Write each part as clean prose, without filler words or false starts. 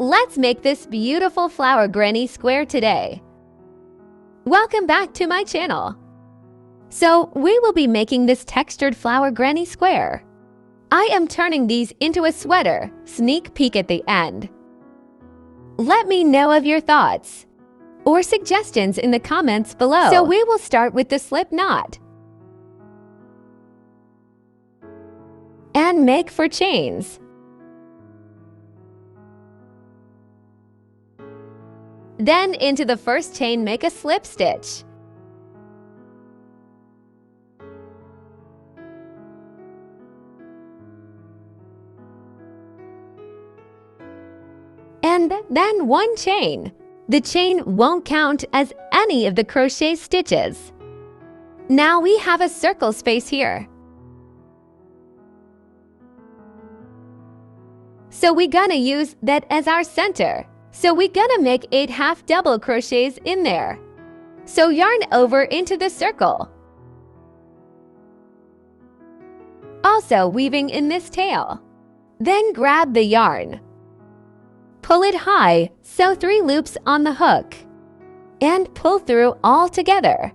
let's make this beautiful flower granny square today. Welcome back to my channel. So we will be making this textured flower granny square. I am turning these into a sweater, sneak peek at the end. Let me know of your thoughts or suggestions in the comments below. So we will start with the slip knot and make for chains. Then into the first chain, make a slip stitch. And then one chain. The chain won't count as any of the crochet stitches. Now we have a circle space here. So we're gonna use that as our center. So we're gonna make 8 half double crochets in there. So yarn over into the circle. Also weaving in this tail. Then grab the yarn. Pull it high, sew 3 loops on the hook, and pull through all together.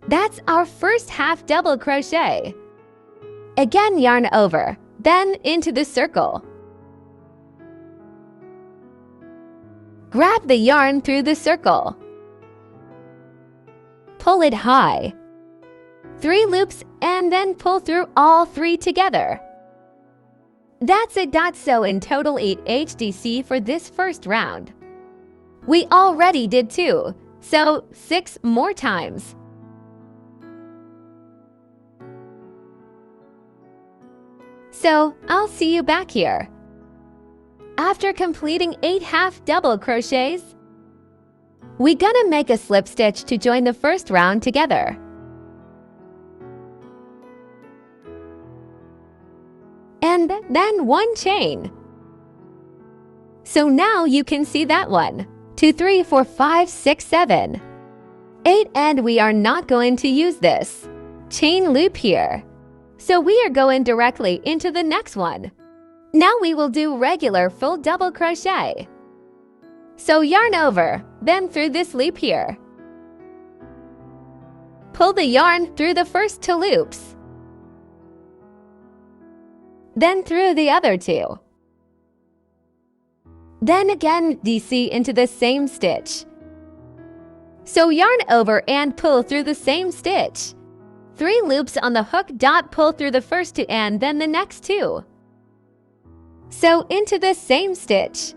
That's our first half double crochet. Again, yarn over, then into the circle. Grab the yarn through the circle. Pull it high. 3 loops and then pull through all 3 together. That's it. So in total 8 HDC for this first round. We already did 2, so 6 more times. So I'll see you back here. After completing 8 half double crochets, we're gonna make a slip stitch to join the first round together. And then one chain. So now you can see that 1, 2, 3, 4, 5, 6, 7, 8, and we are not going to use this chain loop here. So we are going directly into the next one. Now we will do regular full double crochet. So yarn over, then through this loop here. Pull the yarn through the first 2 loops. Then through the other 2. Then again DC into the same stitch. So yarn over and pull through the same stitch. 3 loops on the hook. Pull through the first 2 and then the next 2. So into the same stitch.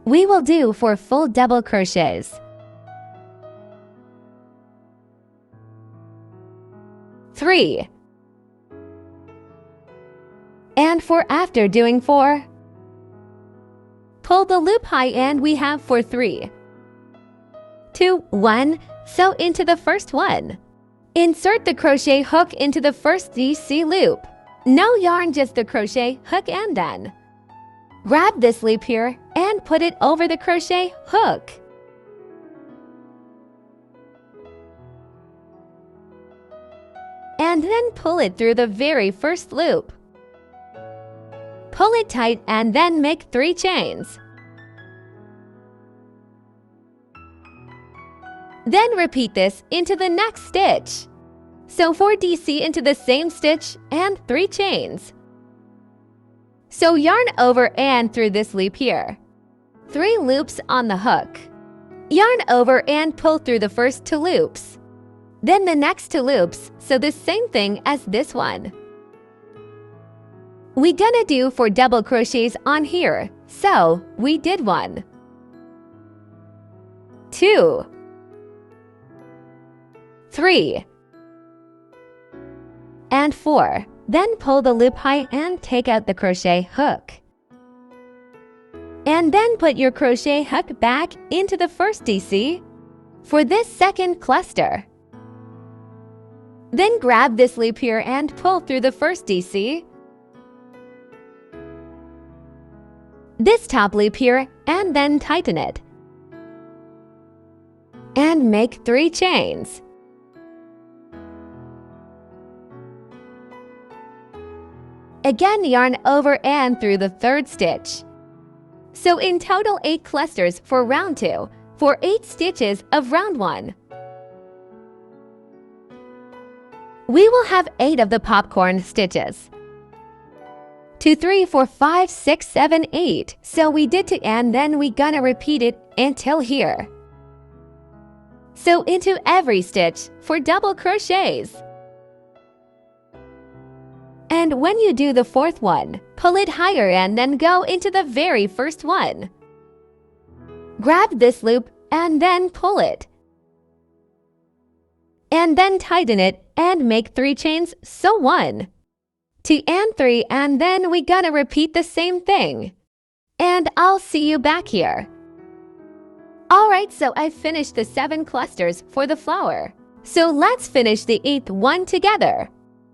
We will do for full double crochets. 3. And for after doing 4, pull the loop high and we have for 3, 2, 1, sew into the first one. Insert the crochet hook into the first DC loop. No yarn, just the crochet hook and then. Grab this loop here and put it over the crochet hook. And then pull it through the very first loop. Pull it tight and then make 3 chains. Then repeat this into the next stitch. So 4 DC into the same stitch and 3 chains. So yarn over and through this loop here. 3 loops on the hook. Yarn over and pull through the first 2 loops. Then the next 2 loops, so the same thing as this one. We're gonna do 4 double crochets on here, so we did 1, 2, 3, and 4. Then pull the loop high and take out the crochet hook. And then put your crochet hook back into the first DC for this second cluster. Then grab this loop here and pull through the first DC. This top loop here and then tighten it. And make 3 chains. Again, yarn over and through the third stitch. So in total 8 clusters for round 2 for 8 stitches of round 1. We will have 8 of the popcorn stitches. 2, 3, 4, 5, 6, 7, 8. So we did to and then we gonna repeat it until here. So into every stitch for double crochets. And when you do the fourth one, pull it higher and then go into the very first one. Grab this loop and then pull it. And then tighten it and make 3 chains, so 1, 2 and 3, and then we gotta repeat the same thing. And I'll see you back here. Alright, so I finished the 7 clusters for the flower. So let's finish the 8th one together.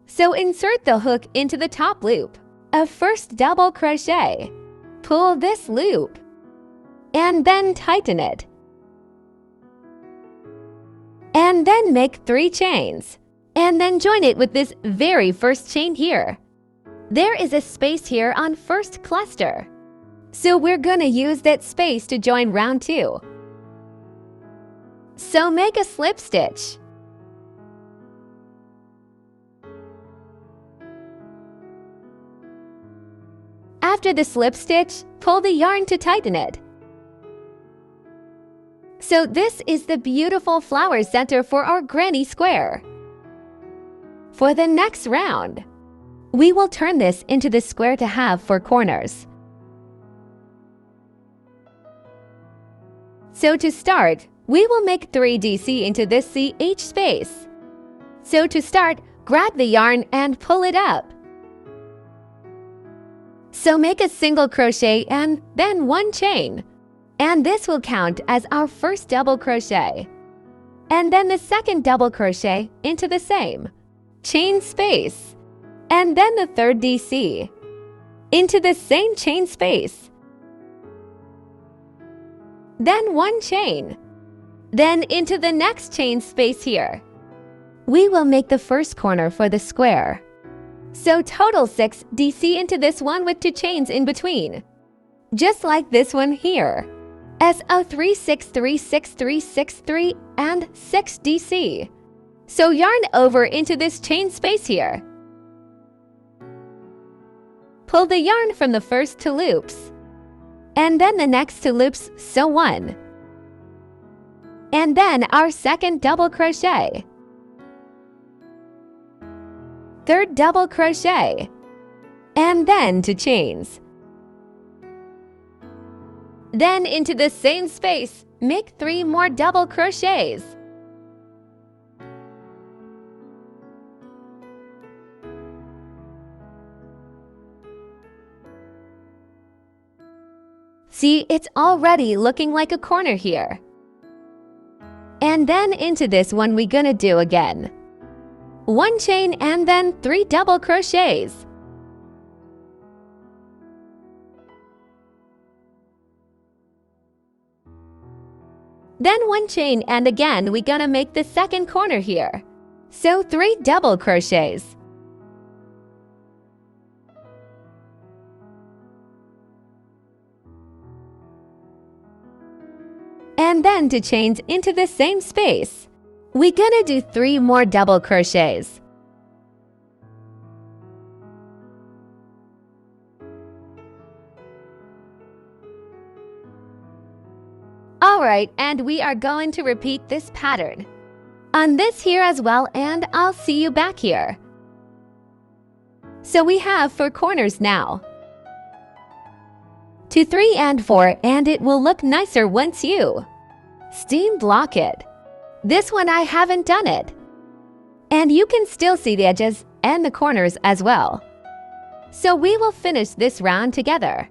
So insert the hook into the top loop. A first double crochet. Pull this loop. And then tighten it. And then make 3 chains. And then join it with this very first chain here. There is a space here on first cluster. So we're gonna use that space to join round 2. So make a slip stitch. After the slip stitch, pull the yarn to tighten it. So this is the beautiful flower center for our granny square. For the next round, we will turn this into the square to have for corners. So to start, we will make 3 DC into this CH space. So to start, grab the yarn and pull it up. So make a single crochet and then 1 chain. And this will count as our first double crochet. And then the second double crochet into the same chain space. And then the third DC into the same chain space. Then 1 chain. Then into the next chain space here. We will make the first corner for the square. So total 6 DC into this one with 2 chains in between. Just like this one here. So 3, 6, 3, 6, 3, 6, 3, and 6 DC. So yarn over into this chain space here. Pull the yarn from the first 2 loops. And then the next 2 loops, so 1. And then our second double crochet. Third double crochet. And then 2 chains. Then into the same space, make 3 more double crochets. See, it's already looking like a corner here. And then into this one we're gonna do again. 1 chain and then 3 double crochets. Then 1 chain and again we're gonna make the second corner here. So 3 double crochets. And then 2 chains into the same space. We're gonna do 3 more double crochets. Alright, and we are going to repeat this pattern on this here as well, and I'll see you back here. So we have 4 corners now. 2, 3, and 4, and it will look nicer once you steam block it. This one I haven't done it. And you can still see the edges and the corners as well. So we will finish this round together.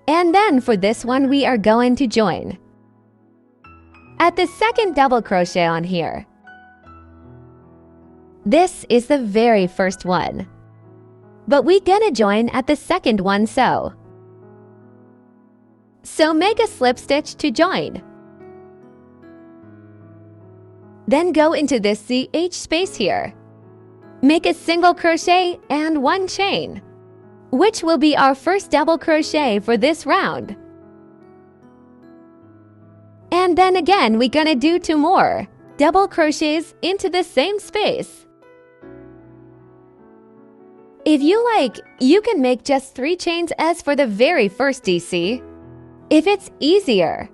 And then for this one we are going to join at the second double crochet on here. This is the very first one. But we're gonna join at the second one so make a slip stitch to join. Then go into this CH space here. Make a single crochet and 1 chain, which will be our first double crochet for this round. And then again, we're gonna do 2 more double crochets into the same space. If you like, you can make just 3 chains as for the very first DC, if it's easier.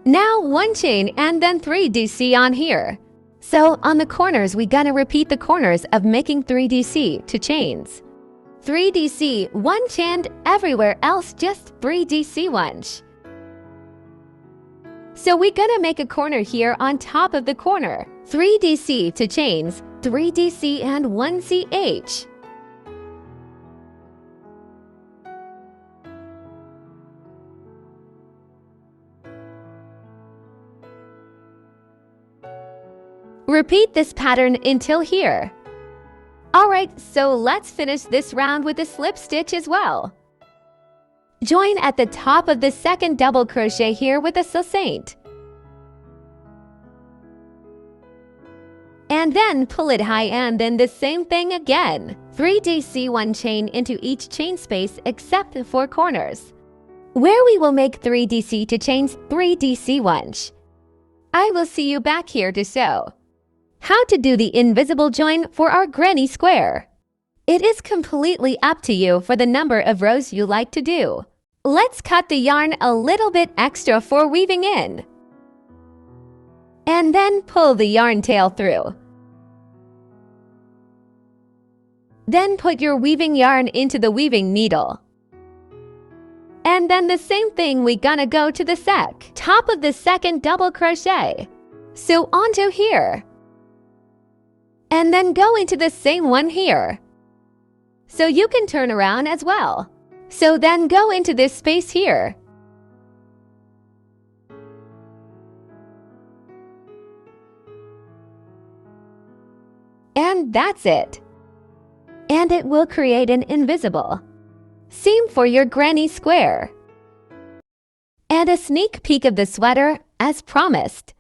Now 1 chain and then 3 DC on here. So on the corners, we're gonna repeat the corners of making 3 DC to chains. 3 DC, 1 chain, everywhere else just 3 DC 1. So we're gonna make a corner here on top of the corner. 3 DC to chains, 3 DC and 1 CH. Repeat this pattern until here. Alright, so let's finish this round with a slip stitch as well. Join at the top of the second double crochet here with a succinct. And then pull it high and then the same thing again. 3 DC 1 chain into each chain space except the 4 corners, where we will make 3 DC to chains 3 DC 1. I will see you back here to show how to do the invisible join for our granny square. It is completely up to you for the number of rows you like to do. Let's cut the yarn a little bit extra for weaving in. And then pull the yarn tail through. Then put your weaving yarn into the weaving needle. And then the same thing, we're gonna go to the top of the second double crochet. So onto here. And then go into the same one here. So you can turn around as well. So then go into this space here. And that's it. And it will create an invisible seam for your granny square. And a sneak peek of the sweater as promised.